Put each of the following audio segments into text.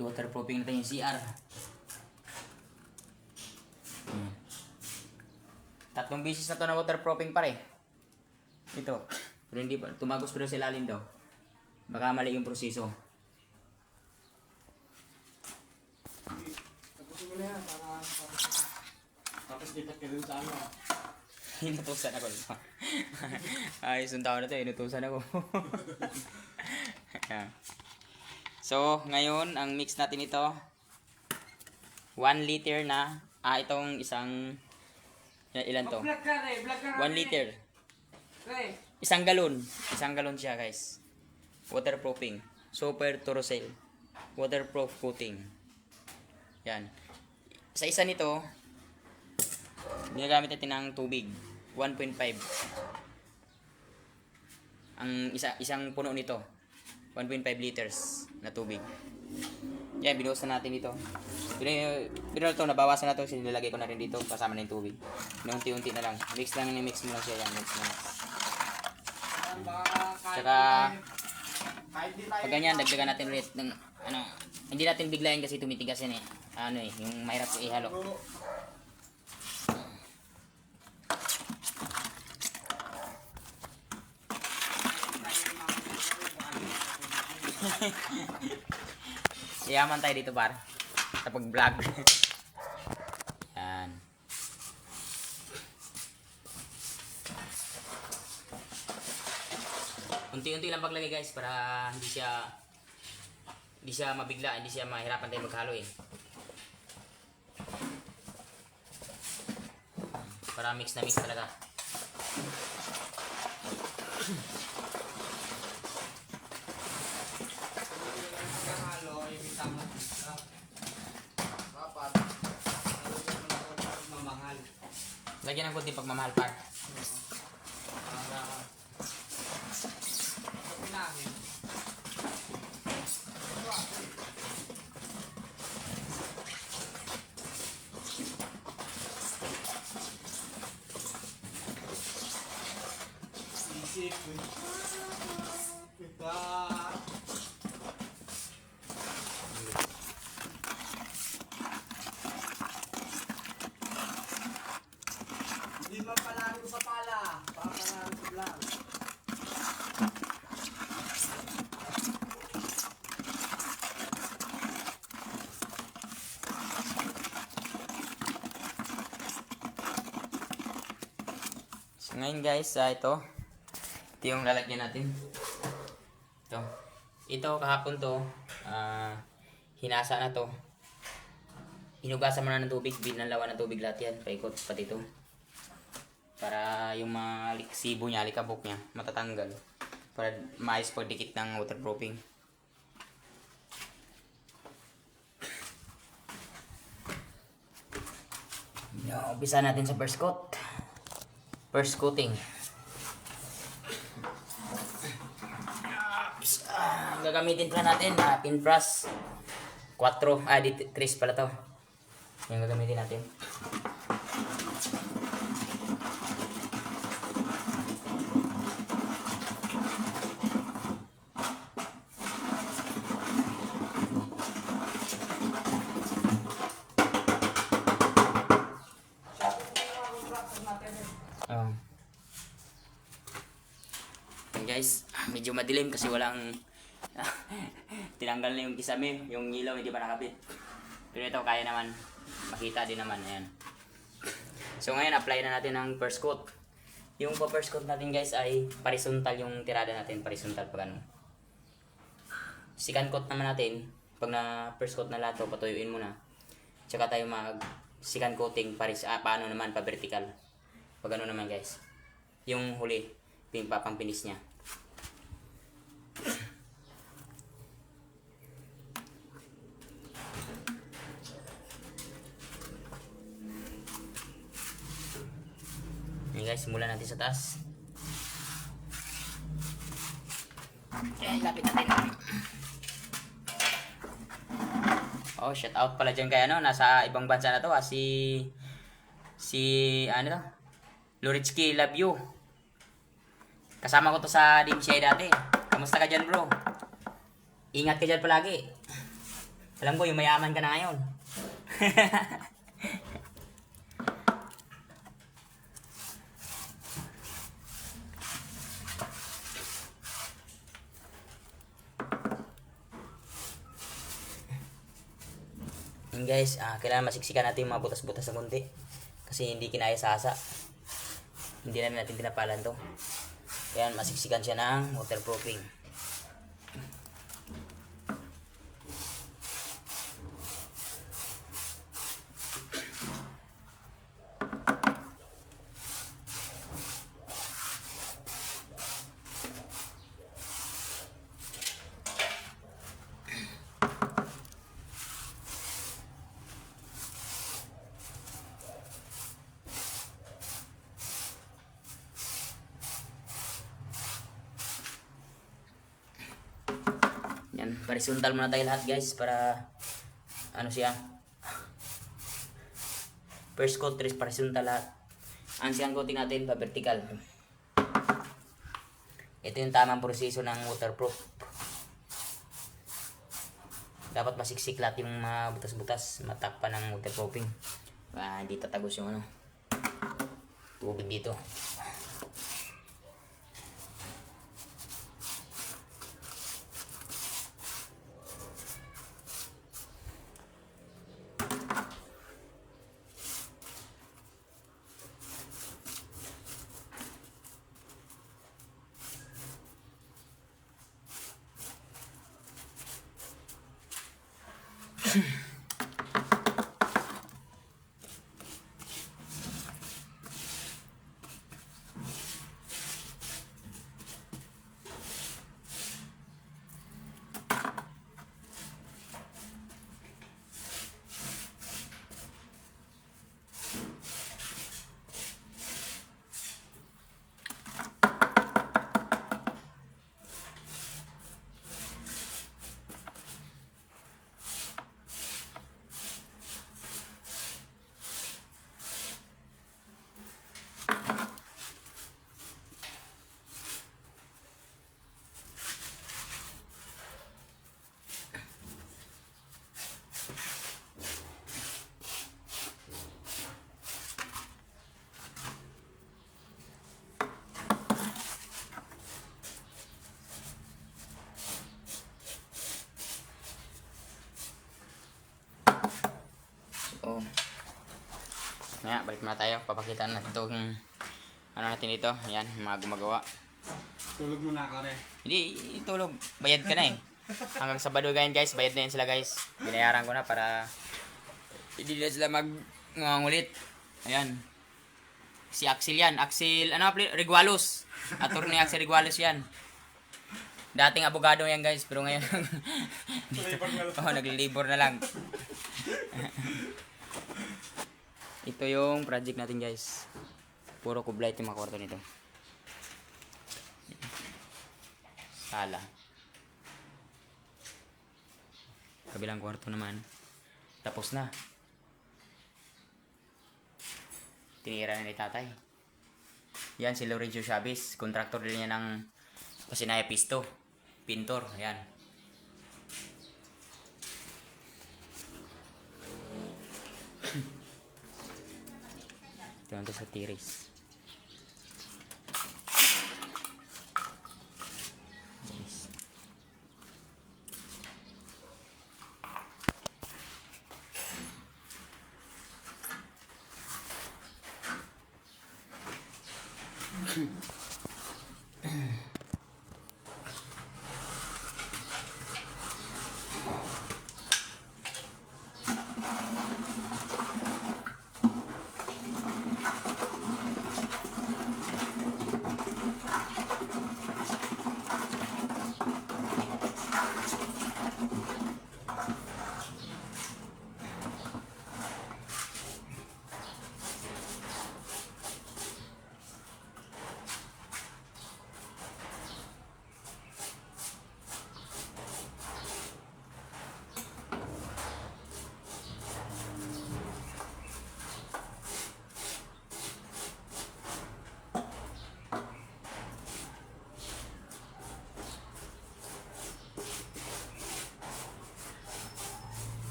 I-waterproofing natin yung CR. Tatlong beses na to na waterproofing pare. Ito. Pero hindi pa. Tumagos pero sa ilalim daw. Baka mali yung proseso. Tapusin mo na yan para tapos dito ka rin sa ano. Inutusan ako. Ayos yung taon na to. Inutusan ako. So, ngayon, ang mix natin ito. 1 liter na. Itong isang... Ilan to? 1 liter. Isang galon. Isang galon siya guys. Waterproofing. Super Turocell. Waterproof coating. Yan. Sa isa nito, ginagamit natin ng tubig. 1.5. Ang isang puno nito. 1.5 liters na tubig. Yan, binuhusan natin ito. Pero ito, nabawasan na ito. Sinilagay ko na rin dito. Kasama na yung tubig. Unti-unti na lang. Mix lang, mix mo lang siya. Yan, mix mo lang. Tsaka, pag ganyan, dagdagan natin ulit ng, hindi natin biglayin kasi tumitigas yan eh. Yung mahirap ihalo. Yaman tayo dito par sa pag-vlog. Yan. Unti-unti lang paglagay guys para hindi siya mabigla, hindi siya mahirapan tayo maghalo eh. Para mix na mix talaga. Lagyan ng konting pagmamahal par. Isip kita. Hindi man panalo sa pala, panalo sa vlog. So ngayon guys, ito yung lalagyan natin. Ito kahapon to, hinasa na to. Hinugasan mo na ng tubig, binalawan ng tubig lahat yan, paikot pati ito. Para yung mga sibo niya, alikabok niya, matatanggal. Para maayos pagdikit ng waterproofing. Umpisa natin sa first coat. First coating. Gagamitin pala natin pin brush 4, 3 pala to. Yung gagamitin natin. Guys, medyo madilim kasi walang tinanggal na yung kisame, yung ilaw hindi pa nakabit. Pero ito kaya naman, makita din naman, ayan. So ngayon apply na natin ang first coat. Yung first coat natin guys ay horizontal yung tirada natin, horizontal pag ano. Second coat naman natin, pag na first coat na lahat to, patuyuin mo na. Tsaka tayo mag second coating paano naman pa vertical. Pag ano naman guys, yung huli, yung papampinis niya. Okay guys, simulan natin sa taas. Lapit natin. Oh, shout out pala dyan kay nasa ibang bansa na to si Luritsky, love you. Kasama ko to sa DMCI dati. Kamusta ka dyan bro? Ingat ka dyan palagi. Alam ko, yung mayaman ka na ngayon. Yun guys, kailangan masiksikan natin yung mga butas-butas sa konti. Kasi hindi kinaya sa asa. Hindi natin pinapalan to. Kaya masiksikan siya ng waterproofing. Yan, horizontal muna tayo lahat guys para ano siya. First coat, horizontal lahat. Ang siyang coating natin pa vertical. Ito yung tamang proseso ng waterproof. Dapat masiksik lahat yung mga butas-butas, matakpan ng waterproofing. Hindi tatagos yung ano, tubig dito. Oh. Ngayon, balik muna tayo. Papakita natin itong ano natin dito. Ayan, mga gumagawa. Tulog muna ka rin. Hindi, tulog. Bayad ka na eh. Hanggang Sabado ganyan guys, bayad na yun sila guys. Binayaran ko na para hindi na sila mangulit. Ayan. Si Axel yan. Axel, ano, Regualos. Attorney Axel Regualos yan. Dating abogado yan guys, pero ngayon naglilibor na lang. Ito yung project natin guys. Puro kublay yung mga kwarto nito. Sala. Kabilang kwarto naman. Tapos na. Tinira na ni tatay. Yan si Lorenzo Chavez. Contractor din niya ng Pasinaya Pisto. Pintor. Ayan. Ito nandito sa tiris.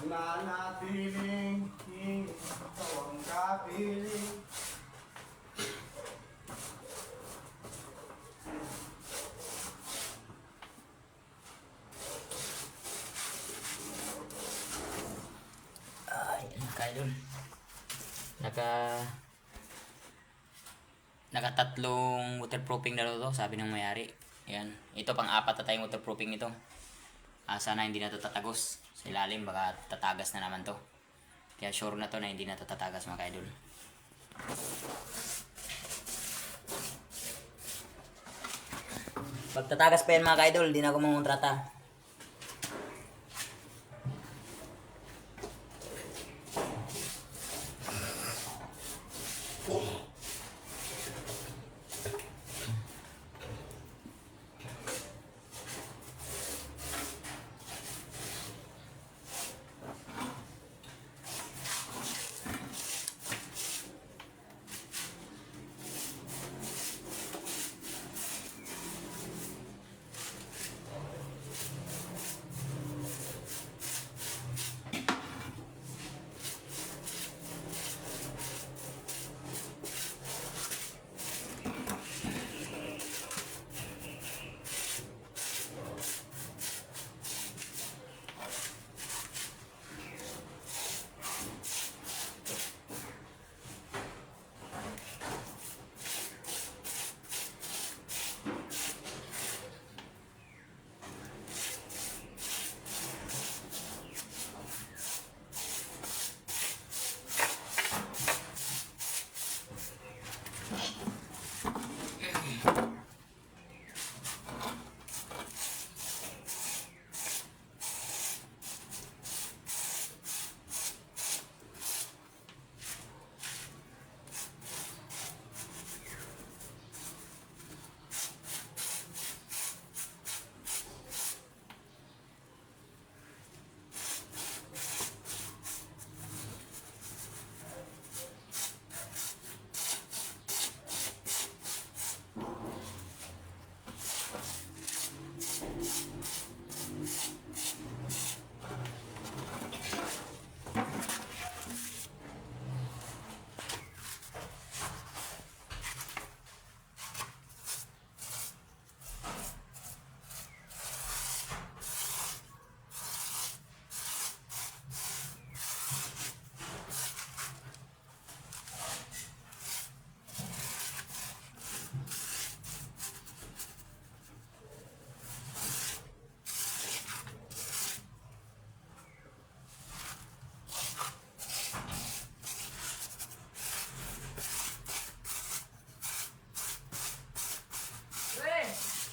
Nanatiling ikaw ang kapiling. Ay, kaidol. Nakatatlong waterproofing na to, sabi ng may-ari. Yan. Ito pang-apat na tayong waterproofing nito. Sana hindi na to tatagos. Sa ilalim, baka tatagas na naman to. Kaya sure na to na hindi na to tatagas mga kaidol. Pag tatagas pa yan mga kaidol, hindi na ako mangontrata.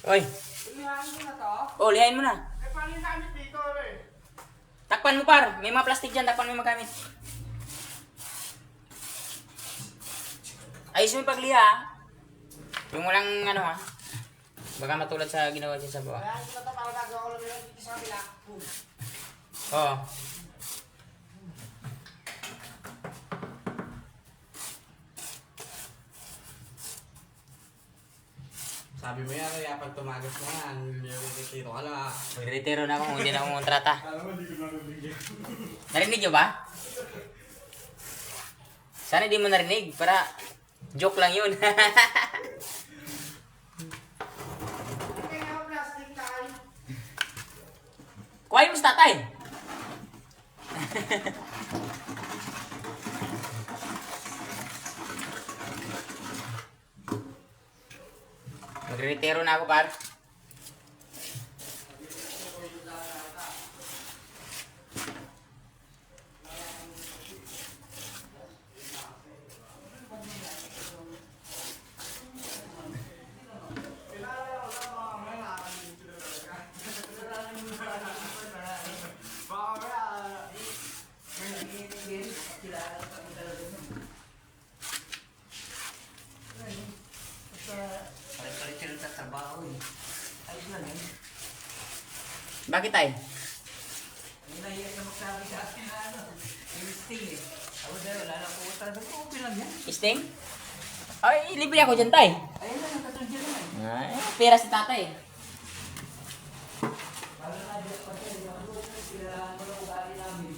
Oy. Lihain mo na to? Oh, lihain mo na. Eh, paano yung gamit dito, eh? Takpan mo par. May mga plastic dyan. Takpan mo yung magamit. Ayos mo yung pagliha. Yung walang ano ha. Baka matulad sa ginawa niya sa baba. Kaya ito para gagawa ko lang yun dito sa kabila. Boom. Oo. Sabi mo yan, kaya pag tumagas mo yan, retiro ka na. Magre-retiro na ako kung hindi na ako kontrata. Alam mo, hindi ko narinig. Narinig nyo ba? Sana hindi mo narinig. Para joke lang yun. Kaya ako plastic tayo. Kuhain mo sa tatay. Magre-retiro na ako, par. Palit-palit sa trabaho eh. Ayos lang eh. Bakit tay? Ang nahiya ka magsabi sa akin na ano. Yung sting eh. Ako dahil wala na po talaga. Okay lang yan. Sting? Ay, libre ako dyan, tay. Ayun lang, nakatulog dyan naman. Ay, pera si tatay. Para na dyan pa siya. Yung ano, kailangan mo na ugali namin.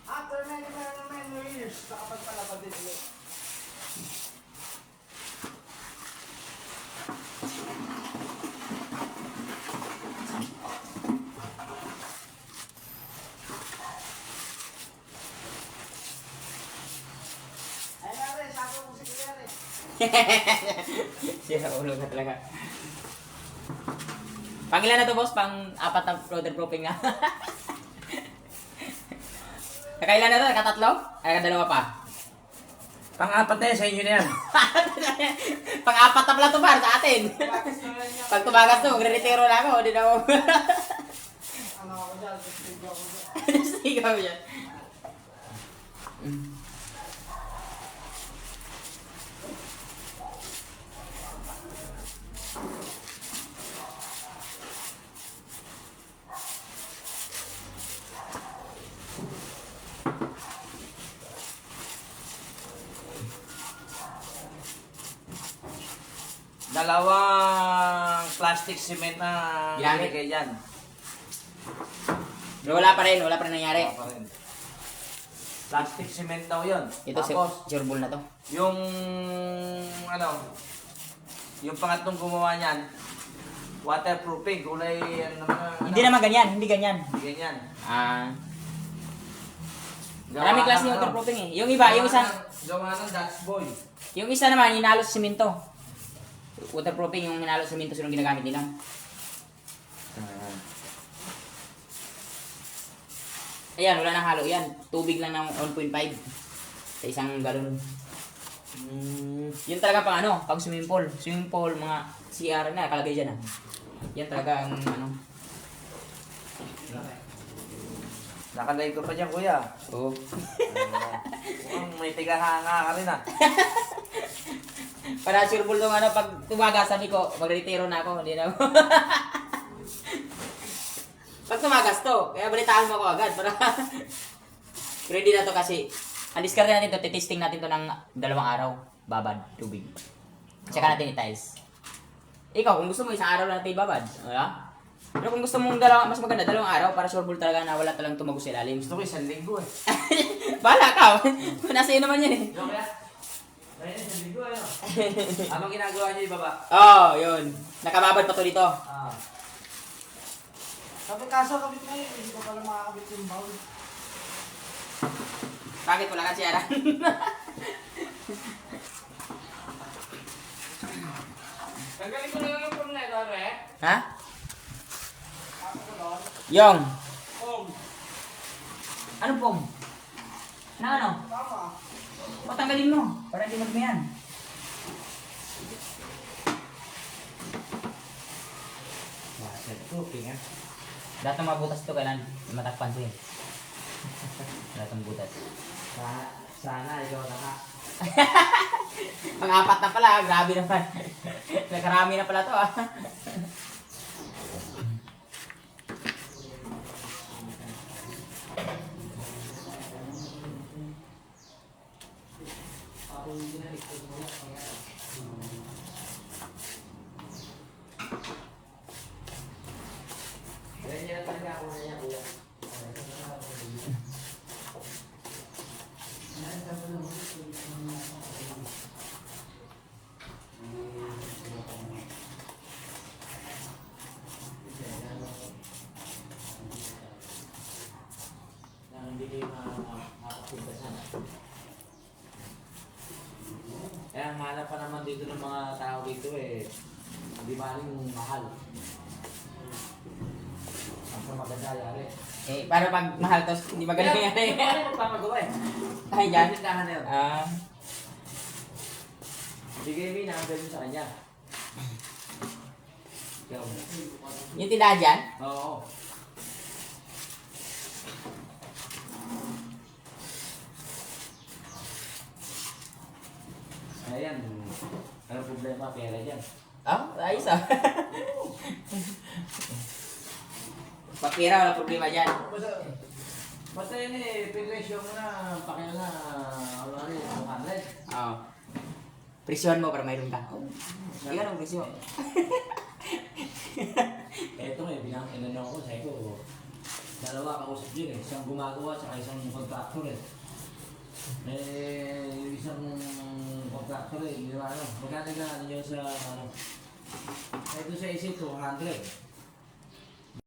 After many years, nakapagpalabad din ulit. Ay nga rin, sabi ko si Kuya rin. Sira ulo na talaga. Pangilan na to, boss? Pang-apat na waterproofing na. Nakailan na to? Nakatatlo? Ay, nakadalawa pa. Pang-apat na yan, sa inyo na yan. Pang-apat na pala to, par, sa atin. Pag tumagas to, magre-retiro na ako. Hindi na ako. Ano ako dyan, testigo ako dyan. Nasigaw yan. Dalawang plastic cement na Ginamit. ilagay dyan. Pero wala pa rin nangyari. Wala pa rin. Plastic cement daw yun. Ito, Tapos, sureball na to. yung ano, yung pangatlong gumawa niyan, waterproofing, kulay ano naman. Hindi naman ganyan, hindi ganyan. Ganyan. Marami klase ng waterproofing eh. Yung iba, yung isa, Gawa ng Dutch boy. yung isa naman, hinalo sa simento. Waterproofing, yung hinalo sa simento, sila yung ginagamit nila. Ayan, wala nang halo yan. Tubig lang ng 1.5 sa isang galon. Yun talaga pang ano, pang swimming pool. Swimming pool, mga CR na, kalagay dyan ah. Yan talaga ang ano. Nakalay ko pa dyan, kuya. Oo. Mukhang may tigahanga ka rin ah. Para sure ball ano, pag tumagas, sabi ko, mag-retiro na ako, hindi na ako. Pag tumagas to, kaya balitaan mo ako agad para ready na to kasi ang discard natin to, titesting natin to ng 2 araw, babad, tubig. Tsaka natin i-tiles. Ikaw, kung gusto mo isang araw natin ibabad, wala? Pero kung gusto mong mas maganda, 2 araw para sure ball talaga na wala talang tumagos sa ilalim. Gusto ko 1 linggo eh. Bahala ka, nasa iyo naman yan eh. Yung kaya, Ayun, sa bigo ano. Habang ginagawa niyo yung baba. Oh, yun. Nakababad pa to dito. Ah. Sabi kaso kabit na yun, hindi ko pala makakabit yung bowl. Bakit wala kasi aran? Tanggalin ko na lang yung pumla ito, Re. Ha? Yung. Oh, Anong pong? Na ano? tama. Patanggalin mo. Para hindi magmayan. Waterproofing ah. Lahat ng mga butas ito kailan matakpan siya. Lahat ng butas. Sana ikaw na ka. Pang-apat na pala, grabe naman. Nakarami na pala to ah. Ganyan talaga ako na yan, kuya. Hindi kayo makakapuntasan. Kaya ang hanap pa naman dito ng mga tao dito eh, hindi maling mahal. Ang sa maganda yari. Eh, para pag mahal to, hindi maganda yan eh. Ano yung magpapagawa eh? Ay, dyan. Tindahan na yun. Ah, Bigay mo yung number mo sa kanya. Ikaw. yung tindahan dyan? Oo. Ayan. Ano problema? Pera dyan. Oh, ayos ah. Pagpira, wala problema dyan. Basta yun eh, pinresyo mo na, pakila na, ano yung 200. Oo. Presyon mo para mayroon ka. Iyan ang presyo. Eto nga, inano ko, sabi ko, dalawa kausap dyan eh, isang gumagawa at isang contractor eh. Yung isang contractor eh, di ba ano, magkano na ano yun sa ano, ito sa isip 200.